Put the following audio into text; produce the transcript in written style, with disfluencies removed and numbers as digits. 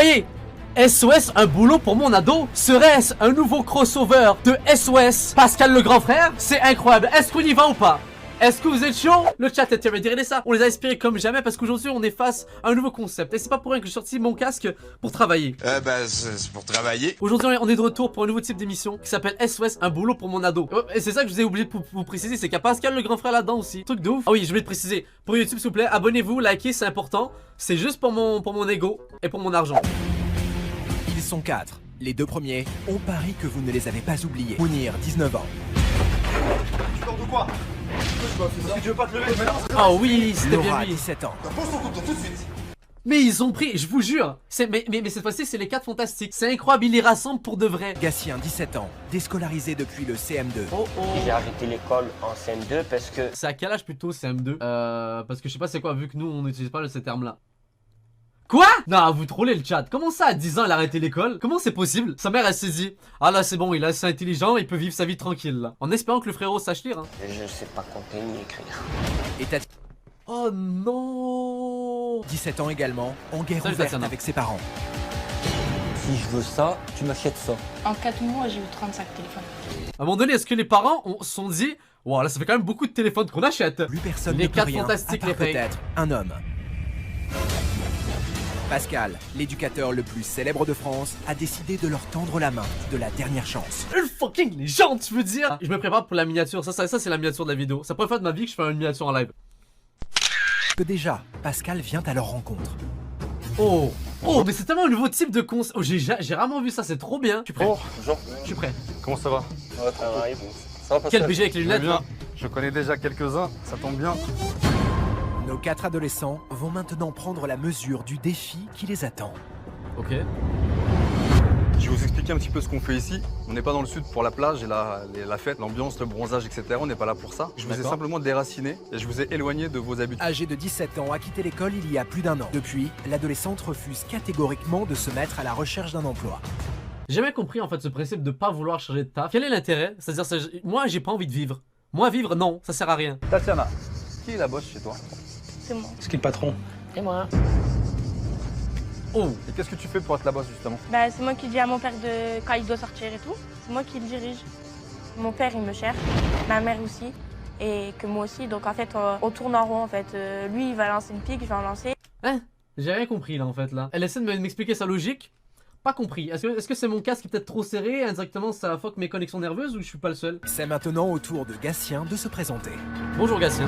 envoyé SOS, un boulot pour mon ado. Serait-ce un nouveau crossover de SOS Pascal le grand frère? C'est incroyable. Est-ce qu'on y va ou pas? Est-ce que vous êtes chaud? Le chat est regardez ça. On les a inspirés comme jamais parce qu'aujourd'hui on est face à un nouveau concept. Et c'est pas pour rien que j'ai sorti mon casque pour travailler. C'est pour travailler. Aujourd'hui on est de retour pour un nouveau type d'émission qui s'appelle SOS, un boulot pour mon ado. Et c'est ça que je vous ai oublié de vous préciser, c'est qu'il y a Pascal le grand frère là-dedans aussi. Truc de ouf. Ah oui, je voulais te préciser. Pour YouTube s'il vous plaît, abonnez-vous, likez, c'est important. C'est juste pour mon ego et pour mon argent. Ils sont 4. Les deux premiers, on parie que vous ne les avez pas oubliés. Mounir, 19 ans. Tu pars de quoi? Est-ce que tu veux pas te lever maintenant? Ah oui, c'était bien Laura, lui. 17 ans. Pose ton couteau tout de suite. Mais ils ont pris, je vous jure. Mais cette fois-ci, c'est les 4 fantastiques. C'est incroyable, ils les rassemblent pour de vrai. Gatien, 17 ans. Déscolarisé depuis le CM2. Oh oh. J'ai arrêté l'école en CM2 parce que C'est à quel âge plutôt, CM2? Parce que je sais pas c'est quoi, vu que nous, on n'utilise pas ces termes-là. Quoi? Non, vous trollez le chat. Comment ça, à 10 ans, il a arrêté l'école? Comment c'est possible? Sa mère, elle s'est dit, ah là, c'est bon, il est assez intelligent, il peut vivre sa vie tranquille, là. En espérant que le frérot sache lire, hein. je sais pas compter ni écrire. Et t'as Oh non. 17 ans également, en guerre Salut, ouverte Tatiana. avec ses parents. Si je veux ça, tu m'achètes ça. En 4 mois, j'ai eu 35 téléphones. À un moment donné, est-ce que les parents se sont dit, wow, là, ça fait quand même beaucoup de téléphones qu'on achète. Plus personne Les ne peut 4 rien, fantastiques, à part les payes. peut-être un homme. Pascal, l'éducateur le plus célèbre de France, a décidé de leur tendre la main de la dernière chance. Une fucking légende, je veux dire. Je me prépare pour la miniature. Ça c'est la miniature de la vidéo. C'est la première fois de ma vie que je fais une miniature en live. Que déjà, Pascal vient à leur rencontre. Oh, oh, mais c'est tellement un nouveau type de cons. Oh, j'ai rarement vu ça, c'est trop bien. Je suis prêt. Bonjour. Je suis prêt. Comment ça va? Ça arrive. Ça va Pascal? Quel BG avec les lunettes, Bien. là. Je connais déjà quelques-uns, ça tombe bien. Nos 4 adolescents vont maintenant prendre la mesure du défi qui les attend. Ok. Je vais vous expliquer un petit peu ce qu'on fait ici. On n'est pas dans le sud pour la plage et la fête, l'ambiance, le bronzage, etc. On n'est pas là pour ça. Je vous ai D'accord. simplement déraciné et je vous ai éloigné de vos habitudes. Âgé de 17 ans, a quitté l'école il y a plus d'un an. Depuis, l'adolescente refuse catégoriquement de se mettre à la recherche d'un emploi. J'ai jamais compris en fait ce principe de pas vouloir changer de taf. Quel est l'intérêt? C'est-à-dire, moi j'ai pas envie de vivre. Moi vivre, non, ça sert à rien. Tatiana, qui est la boss chez toi? C'est moi. Est-ce qui est le patron? Et moi? Oh, Et qu'est-ce que tu fais pour être la boss justement? Bah, c'est moi qui dis à mon père quand il doit sortir et tout. C'est moi qui le dirige. Mon père, il me cherche. Ma mère aussi. Et que moi aussi. Donc en fait, on tourne en rond en fait. Lui, il va lancer une pique, je vais en lancer. hein? J'ai rien compris là en fait là. Elle essaie de m'expliquer sa logique. Pas compris. Est-ce que c'est mon casque qui est peut-être trop serré? Indirectement ça fuck mes connexions nerveuses ou je suis pas le seul? C'est maintenant au tour de Gatien de se présenter. Bonjour Gatien.